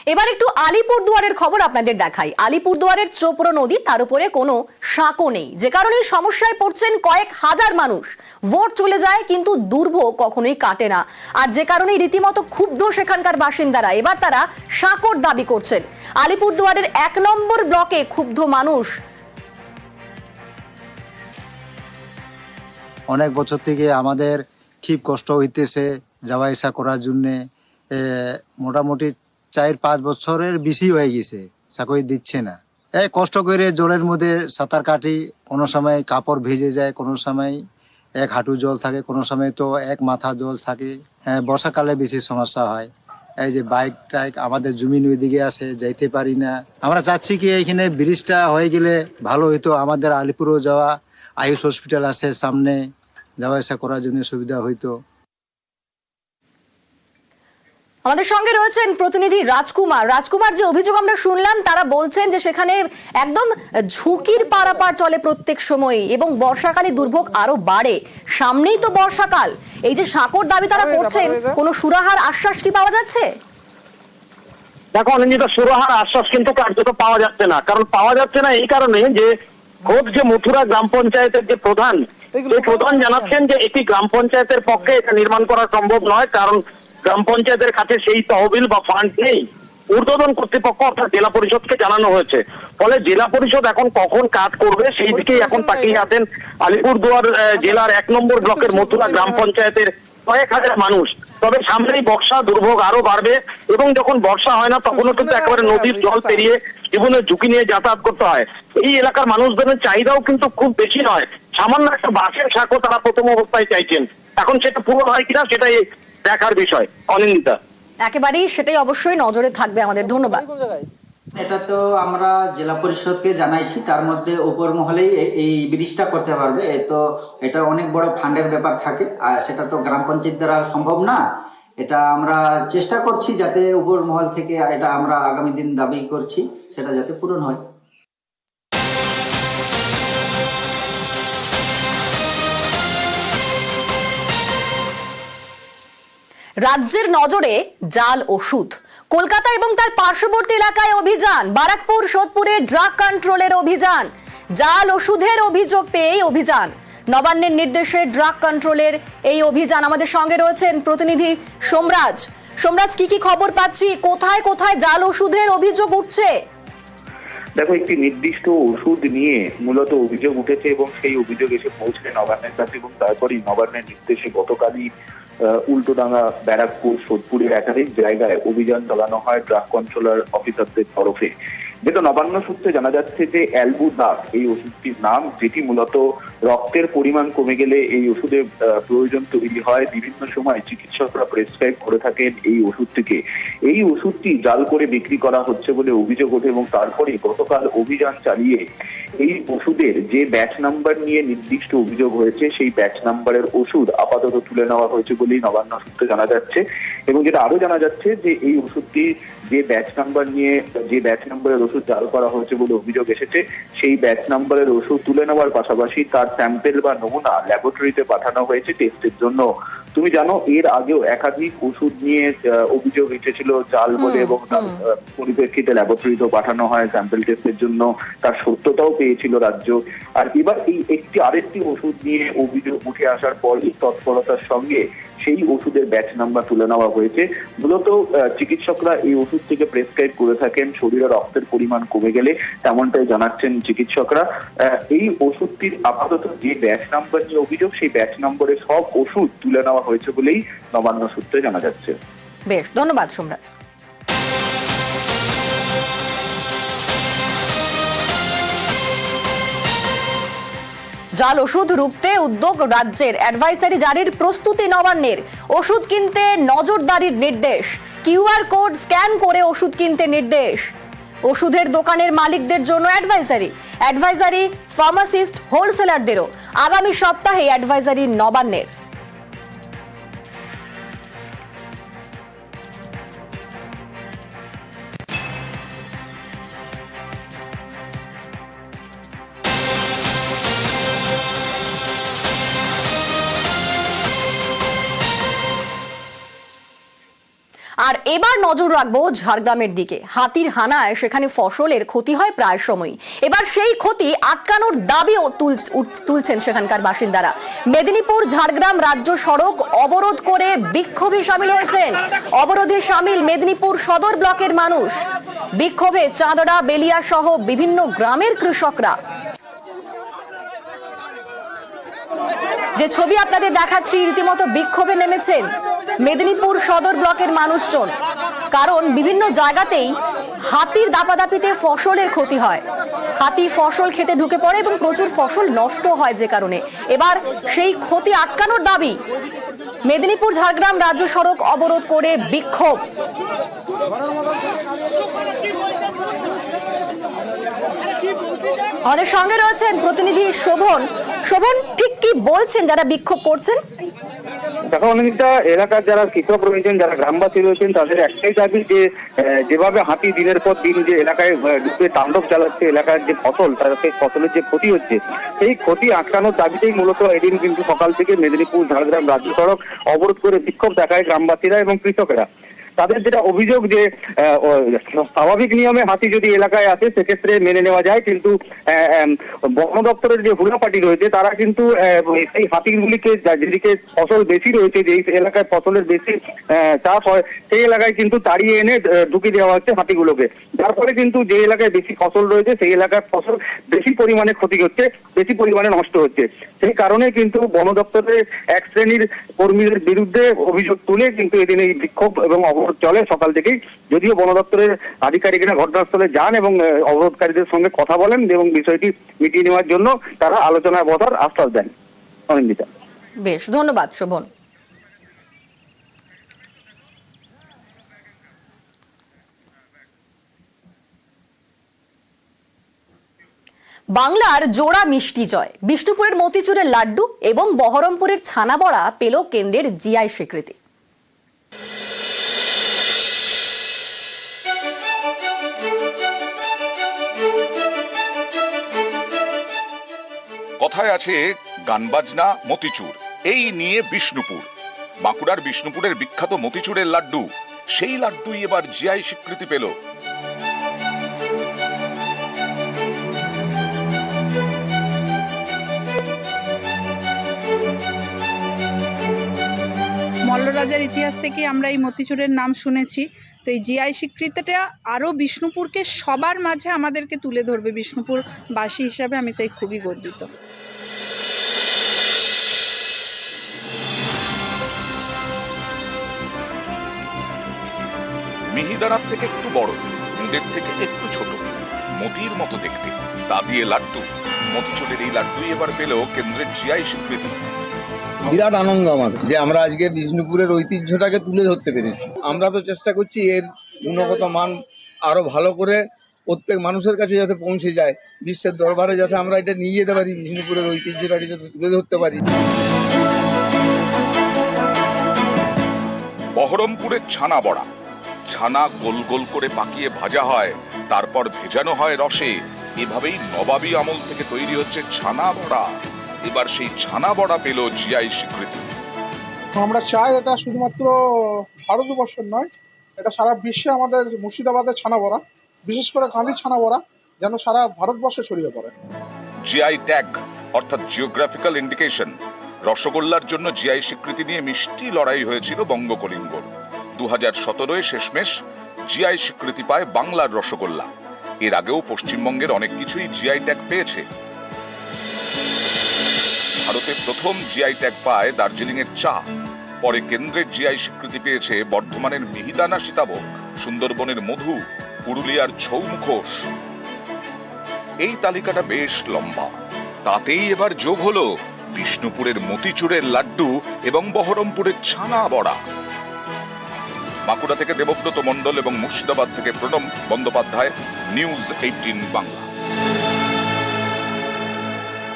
এবার একটু আলিপুরদুয়ারের খবর আপনাদের দেখাই। আলিপুরদুয়ারের চোপড়া নদী, তার উপরে কোনো সাঁকো নেই, যে কারণে সমস্যায় পড়ছেন কয়েক হাজার মানুষ। ভোট চলে যায় কিন্তু দুর্ভোগ কখনোই কাটে না, আর যে কারণে রীতিমতো ক্ষুব্ধ সেখানকার বাসিন্দারা। এবার তারা সাঁকোর দাবি করছেন। আলিপুরদুয়ারের 1 নম্বর ব্লকে ক্ষুব্ধ মানুষ। অনেক বছর থেকে আমাদের খুব কষ্ট হইতেছে যাওয়া আসা করার জন্যে। মোটামুটি 4-5 বছরের বেশি হয়ে গেছে, চাকরি দিচ্ছে না। এই কষ্ট করে জলের মধ্যে সাঁতার কাটি, কোনো সময় কাপড় ভিজে যায়, কোনো সময় 1 হাঁটু জল থাকে, কোনো সময় তো 1 মাথা জল থাকে। বর্ষাকালে বেশি সমস্যা হয়। এই যে বাইক টাইক আমাদের জমিন ওইদিকে আসে, যাইতে পারি না। আমরা চাচ্ছি কি এখানে ব্রিজটা হয়ে গেলে ভালো হইতো। আমাদের আলিপুরও যাওয়া, আয়ুষ হসপিটাল আছে সামনে, যাওয়া আসা করার জন্য সুবিধা হইতো। আমাদের সঙ্গে রয়েছেন প্রতিনিধি রাজকুমার। রাজকুমার, যে অভিযোগ আমরা শুনলাম, তারা বলছেন যে সেখানে একদম ঝুঁকির পারাপার চলে প্রত্যেক সময়, এবং বর্ষাকালে দুর্ভোগ আরো বাড়ে। সামনেই তো বর্ষাকাল, এই যে সাঁকোর দাবি তারা করছেন, কোনো সুরাহার আশ্বাস কি পাওয়া যাচ্ছে? দেখো অনিন্দিতা, সুরাহার আশ্বাস কিন্তু কার্যত পাওয়া যাচ্ছে না। কারণ পাওয়া যাচ্ছে না এই কারণে যে খোদ যে মথুরা গ্রাম পঞ্চায়েতের যে প্রধান, সেই প্রধান জানাচ্ছেন যে একটি গ্রাম পঞ্চায়েতের পক্ষে এটা নির্মাণ করা সম্ভব নয়, কারণ গ্রাম পঞ্চায়েতের কাছে সেই তহবিল বা ফান্ড নেই। ঊর্ধ্বতন কর্তৃপক্ষ অর্থাৎ জেলা পরিষদকে জানানো হয়েছে। ফলে জেলা পরিষদ এখন কখন কাজ করবে সেই দিকেই এখন তাকিয়ে আছেন আলিপুরদুয়ার জেলার 1 নম্বর ব্লকের মথুরা গ্রাম পঞ্চায়েতের কয়েক হাজার মানুষ। তবে সামনেই বর্ষা, দুর্ভোগ আরো বাড়বে, এবং যখন বর্ষা হয় না তখনও কিন্তু একেবারে নদীর জল পেরিয়ে জীবনের ঝুঁকি নিয়ে যাতায়াত করতে হয়। এই এলাকার মানুষদের চাহিদাও কিন্তু খুব বেশি নয়, সামান্য একটা বাঁশের সাঁকো তারা প্রথম অবস্থায় চাইছেন। এখন সেটা পূরণ হয় কিনা সেটাই দেখার বিষয়। অনিন্দিতা, একেবারেই সেটাই অবশ্যই নজরে থাকবে আমাদের। ধন্যবাদ। এটা তো আমরা জেলা পরিষদকে জানাইছি, তার মধ্যে উপর মহলেই এই ব্রিজটা করতে পারবে। এটা অনেক বড় ফান্ডের ব্যাপার থাকে, আর সেটা তো গ্রাম পঞ্চায়েত দ্বারা সম্ভব না। এটা আমরা চেষ্টা করছি যাতে উপর মহল থেকে, এটা আমরা আগামী দিন দাবি করছি সেটা যাতে পূরণ হয়। রাজ্যের নজরে জাল ওষুধ। কলকাতা এবং তার পার্শ্ববর্তী এলাকায় অভিযান। বারাকপুর, সোদপুরে ড্রাগ কন্ট্রোলের অভিযান। জাল ওষুধের অভিযোগ পেয়ে অভিযান। নবান্নের নির্দেশে ড্রাগ কন্ট্রোলের এই অভিযান। আমাদের সঙ্গে রয়েছেন প্রতিনিধি সোমরাজ। সোমরাজ, কি খবর পাচ্ছি? কোথায় কোথায় জাল ওষুধের অভিযোগ উঠছে? দেখো, একটি নির্দিষ্ট ওষুধ নিয়ে মূলত অভিযোগ উঠেছে, এবং সেই অভিযোগ এসে পৌঁছে নবান্নের কাছে, এবং তারপরেই নবান্নের নির্দেশে গতকালই উল্টোডাঙ্গা, ব্যারাকপুর, সোদপুরের একাধিক জায়গায় অভিযান চালানো হয় ড্রাগ কন্ট্রোলার অফিসারদের তরফে। যেটা নবান্ন সূত্রে জানা যাচ্ছে যে অ্যালবুদাক এই ওষুধটির নাম, যেটি মূলত রক্তের পরিমাণ কমে গেলে এই ওষুধের প্রয়োজন তৈরি হয়। বিভিন্ন সময় চিকিৎসকরা প্রেসক্রাইব করে থাকেন এই ওষুধটিকে। এই ওষুধটি জাল করে বিক্রি করা হচ্ছে বলে অভিযোগ ওঠে, এবং তারপরে গতকাল অভিযান চালিয়ে এই ওষুধের যে ব্যাচ নাম্বার নিয়ে নির্দিষ্ট অভিযোগ হয়েছে, সেই ব্যাচ নাম্বারের ওষুধ আপাতত তুলে নেওয়া হয়েছে বলেই নবান্ন সূত্রে জানা যাচ্ছে। এবং যেটা আরো জানা যাচ্ছে যে এই ওষুধটি যে ব্যাচ নাম্বারের ওষুধ জাল করা হয়েছে বলে অভিযোগ এসেছে, সেই ব্যাচ নাম্বারের ওষুধ তুলে নেওয়ার পাশাপাশি তার স্যাম্পেল বা নমুনা ল্যাবরেটরিতে পাঠানো হয়েছে টেস্টের জন্য। তুমি জানো, এর আগেও একাধিক ওষুধ নিয়ে অভিযোগ এসেছিল জাল বলে, এবং তার পরিপ্রেক্ষিতে ল্যাবরেটরিতেও পাঠানো হয় স্যাম্পেল টেস্টের জন্য। তার সত্যতাও পেয়েছিল রাজ্য। আর এবার এই আরেকটি ওষুধ নিয়ে অভিযোগ উঠে আসার পরই তৎপরতার সঙ্গে সেই ওষুধের ব্যাচ নাম্বার তুলে নেওয়া হয়েছে। মূলত চিকিৎসকরা এই ওষুধ থেকে প্রেসক্রাইব করে থাকেন শরীরে রক্তের পরিমাণ কমে গেলে, তেমনটাই জানাচ্ছেন চিকিৎসকরা। এই ওষুধটির আপাতত যে ব্যাচ নাম্বার নিয়ে অভিযোগ, সেই ব্যাচ নম্বরে সব ওষুধ তুলে নেওয়া হয়েছে বলেই নবান্ন সূত্রে জানা যাচ্ছে। বেশ, ধন্যবাদ সোমরাজ। জাল ওষুধ রুখতে উদ্যোগ রাজ্যের। অ্যাডভাইসারি জারির প্রস্তুতি নবান্নের। ওষুধ কিনতে নজরদারির নির্দেশ। কিউআর কোড স্ক্যান করে ওষুধ কিনতে নির্দেশ। ওষুধের দোকানের মালিকদের জন্য অ্যাডভাইসারি ফার্মাসিস্ট, হোলসেলারদেরও। আগামী সপ্তাহে অ্যাডভাইসারি নবান্নের। আর এবার নজর রাখবো ঝাড়গ্রামের দিকে। হাতির হানায় সেখানে ফসলের ক্ষতি হয় প্রায় সময়ই। এবার সেই ক্ষতি আটকানোর দাবিও তুলছেন সেখানকার বাসিন্দারা। মেদিনীপুর ঝাড়গ্রাম রাজ্য সড়ক অবরোধ করে বিক্ষোভে সামিল হয়েছেন। অবরোধে সামিল মেদিনীপুর সদর ব্লকের মানুষ। বিক্ষোভে চাঁদড়া, বেলিয়া সহ বিভিন্ন গ্রামের কৃষকরা। যে ছবি আপনাদের দেখাচ্ছি, রীতিমতো বিক্ষোভে নেমেছেন মেদিনীপুর সদর ব্লকের মানুষজন। কারণ বিভিন্ন জায়গাতেই হাতির দাপাদাপিতে ফসলের ক্ষতি হয়। হাতি ফসল খেতে ঢুকে পড়ে এবং প্রচুর ফসল নষ্ট হয়, যে কারণে এবার সেই ক্ষতি আটকানোর দাবি। মেদিনীপুর ঝাড়গ্রাম রাজ্য সড়ক অবরোধ করে বিক্ষোভ। আমাদের সঙ্গে রয়েছেন প্রতিনিধি শোভন। শোভন, ঠিক কি বলছেন যারা বিক্ষোভ করছেন? দেখো অনেকটা এলাকার যারা কৃষক রয়েছেন, যারা গ্রামবাসী রয়েছেন, তাদের একটাই দাবি যে যেভাবে হাতি দিনের পর দিন যে এলাকায় ঢুকে তাণ্ডব চালাচ্ছে, এলাকার যে ফসল, তার সেই ফসলের যে ক্ষতি হচ্ছে, সেই ক্ষতি আটকানোর দাবিতেই মূলত এদিন কিন্তু সকাল থেকে মেদিনীপুর ঝাড়গ্রাম রাজ্য সড়ক অবরোধ করে বিক্ষোভ দেখায় গ্রামবাসীরা এবং কৃষকেরা। তাদের যেটা অভিযোগ যে স্বাভাবিক নিয়মে হাতি যদি এলাকায় আসে সেক্ষেত্রে মেনে নেওয়া যায়, কিন্তু বন দপ্তরের যে হুড়াপাটি রয়েছে তারা কিন্তু সেই হাতিগুলিকে যেদিকে ফসল বেশি রয়েছে, যে এলাকায় ফসলের বেশি চাষ হয়, সেই এলাকায় কিন্তু তাড়িয়ে এনে ঢুকিয়ে দেওয়া হচ্ছে হাতিগুলোকে। যার ফলে কিন্তু যে এলাকায় বেশি ফসল রয়েছে সেই এলাকার ফসল বেশি পরিমাণে ক্ষতি হচ্ছে, বেশি পরিমাণে নষ্ট হচ্ছে। সেই কারণে কিন্তু বন দপ্তরের এক শ্রেণীর কর্মীদের বিরুদ্ধে অভিযোগ তুলে কিন্তু এদিন এই বিক্ষোভ এবং অবরোধ চলে সকাল থেকেই। যদিও বন দপ্তরের আধিকারিকরা ঘটনাস্থলে যান এবং অবরোধকারীদের সঙ্গে কথা বলেন এবং বিষয়টি মিটিয়ে নেওয়ার জন্য তারা আলোচনায় বসার আশ্বাস দেন। অনিন্দিতা, বেশ, ধন্যবাদ শোভন। বাংলার জোড়া মিষ্টি জয়। বিষ্ণুপুরের মতিচুরের লাড্ডু এবং বহরমপুরের ছানা বড়া পেল কেন্দ্রের জিআই স্বীকৃতি। কথায় আছে গান বাজনা মতিচুর, এই নিয়ে বিষ্ণুপুর। বাঁকুড়ার বিষ্ণুপুরের বিখ্যাত মতিচুরের লাড্ডু, সেই লাড্ডুই এবার জিআই স্বীকৃতি পেল। মল্লরাজার ইতিহাস থেকে আমরা এই মতিচুরের নাম শুনেছি। তো এই জিআই স্বীকৃতিটা আরও বিষ্ণুপুরকে সবার মাঝে আমাদেরকে তুলে ধরবে। বিষ্ণুপুরবাসী হিসাবে আমি তাই খুবই গর্বিত। মিহিদানার থেকে একটু বড়, মুদের থেকে একটু ছোট, মতির মতো দেখতে, তা দিয়ে লাড্ডু। মতিচুরের এই লাড্ডুই এবার পেল কেন্দ্রের জিআই স্বীকৃতি। বিরাট আনন্দ আমার যে আমরা আজকে বিষ্ণুপুরের ঐতিহ্যটাকে তুলে ধরতে পেরেছি। আমরা তো চেষ্টা করছি এর গুণগত মান আরো ভালো করে প্রত্যেক মানুষের কাছে যাতে পৌঁছে যায়, বিশ্বের দরবারে যাতে আমরা এটা নিয়ে যেতে পারি, বিষ্ণুপুরের ঐতিহ্যটাকে যাতে তুলে ধরতে পারি। বহরমপুরের ছানা বড়া, ছানা গোল গোল করে পাকিয়ে ভাজা হয়, তারপর ভেজানো হয় রসে। এভাবেই নবাবী আমল থেকে তৈরি হচ্ছে ছানা বড়া। এবার সেই ছানা বড়া পেল জিআই স্বীকৃতি। আমরা চাই এটা শুধুমাত্র ভারতবর্ষের নয়, এটা সারা বিশ্বে আমাদের মুর্শিদাবাদের ছানা বড়া, বিশেষ করে কাঁদির ছানা বড়া যেন সারা ভারতবর্ষে ছড়িয়ে পড়ে। জিআই ট্যাগ অর্থাৎ জিওগ্রাফিক্যাল ইন্ডিকেশন। রসগোল্লার জন্য জিআই স্বীকৃতি নিয়ে মিষ্টি লড়াই হয়েছিল বঙ্গকলিঙ্গর। 2017 শেষমেশ জিআই স্বীকৃতি পায় বাংলার রসগোল্লা। এর আগেও পশ্চিমবঙ্গের অনেক কিছুই জিআই ট্যাগ পেয়েছে। ভারতে প্রথম জিআই ট্যাগ পায় দার্জিলিং এর চা। পরে কেন্দ্রের জিআই স্বীকৃতি পেয়েছে বর্ধমানের মিহিদানা সীতাভোগ, সুন্দরবনের মধু, পুরুলিয়ার ছৌ মুখোশ। এই তালিকাটা বেশ লম্বা। তাতেই এবার যোগ হলো বিষ্ণুপুরের মতিচুরের লাড্ডু এবং বহরমপুরের ছানা বড়া। বাঁকুড়া থেকে দেবব্রত মণ্ডল এবং মুর্শিদাবাদ থেকে প্রণব বন্দ্যোপাধ্যায়, নিউজ 18 বাংলা।